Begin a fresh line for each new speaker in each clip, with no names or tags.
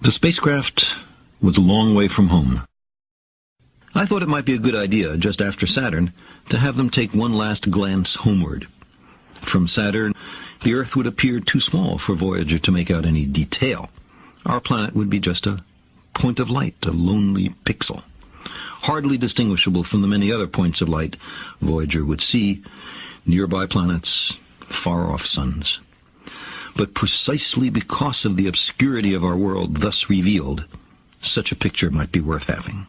The spacecraft was a long way from home. I thought it might be a good idea, just after Saturn, to have them take one last glance homeward. From Saturn, the Earth would appear too small for Voyager to make out any detail. Our planet would be just a point of light, a lonely pixel, hardly distinguishable from the many other points of light Voyager would see, nearby planets, far-off suns. But precisely because of the obscurity of our world thus revealed, such a picture might be worth having.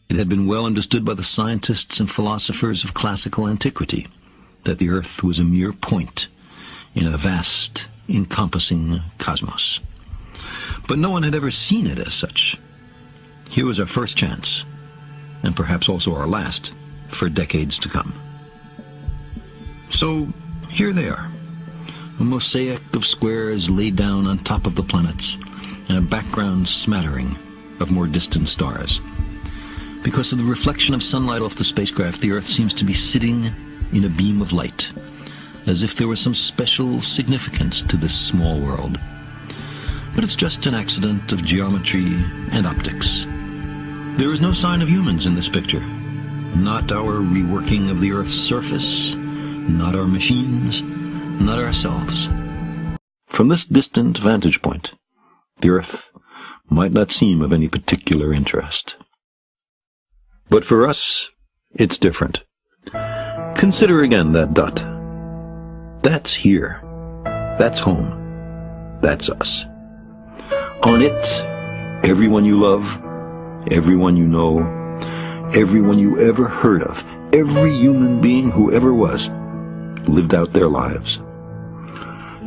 It had been well understood by the scientists and philosophers of classical antiquity that the Earth was a mere point in a vast, encompassing cosmos. But no one had ever seen it as such. Here was our first chance, and perhaps also our last, for decades to come. So, here they are. A mosaic of squares laid down on top of the planets, and a background smattering of more distant stars. Because of the reflection of sunlight off the spacecraft, the Earth seems to be sitting in a beam of light, as if there was some special significance to this small world. But it's just an accident of geometry and optics. There is no sign of humans in this picture. Not our reworking of the Earth's surface, not our machines, not ourselves. From this distant vantage point, the Earth might not seem of any particular interest. But for us, it's different. Consider again that dot. That's here. That's home. That's us. On it, everyone you love, everyone you know, everyone you ever heard of, every human being who ever was, lived out their lives.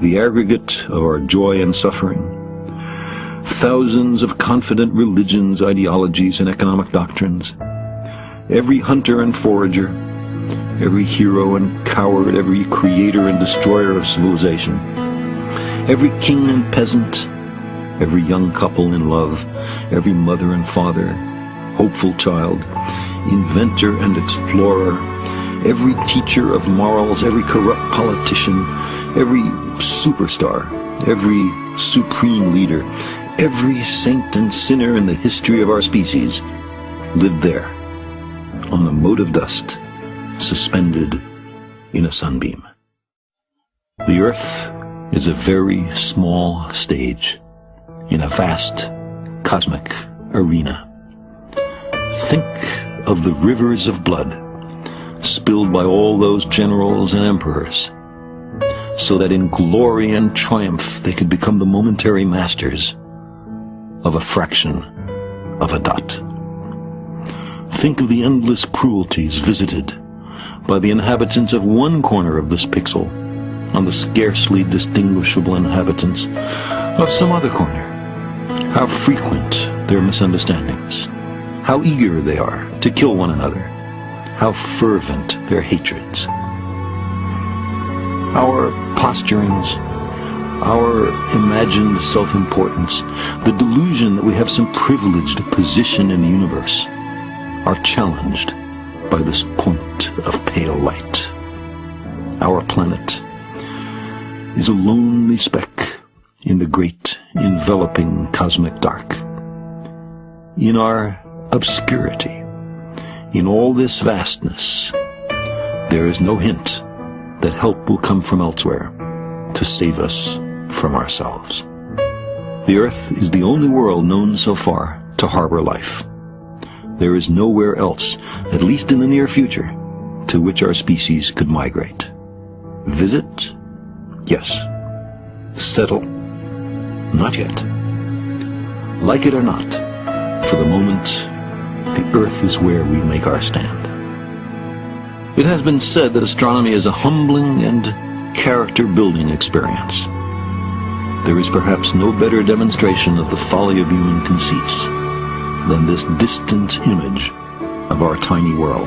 The aggregate of our joy and suffering, thousands of confident religions, ideologies, and economic doctrines, every hunter and forager, every hero and coward, every creator and destroyer of civilization, every king and peasant, every young couple in love, every mother and father, hopeful child, inventor and explorer, every teacher of morals, every corrupt politician, every superstar, every supreme leader, every saint and sinner in the history of our species lived there, on a mote of dust, suspended in a sunbeam. The Earth is a very small stage in a vast cosmic arena. Think of the rivers of blood spilled by all those generals and emperors, so that in glory and triumph they could become the momentary masters of a fraction of a dot. Think of the endless cruelties visited by the inhabitants of one corner of this pixel on the scarcely distinguishable inhabitants of some other corner. How frequent their misunderstandings, how eager they are to kill one another, how fervent their hatreds. Our posturings, our imagined self-importance, the delusion that we have some privileged position in the universe, are challenged by this point of pale light. Our planet is a lonely speck in the great enveloping cosmic dark. In our obscurity, in all this vastness, there is no hint that help will come from elsewhere to save us from ourselves. The Earth is the only world known so far to harbor life. There is nowhere else, at least in the near future, to which our species could migrate. Visit? Yes. Settle? Not yet. Like it or not, for the moment, the Earth is where we make our stand. It has been said that astronomy is a humbling and character-building experience. There is perhaps no better demonstration of the folly of human conceits than this distant image of our tiny world.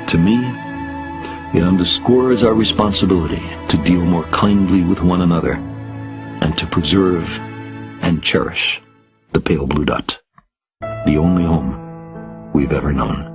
To me, it underscores our responsibility to deal more kindly with one another and to preserve and cherish the pale blue dot, the only home we've ever known.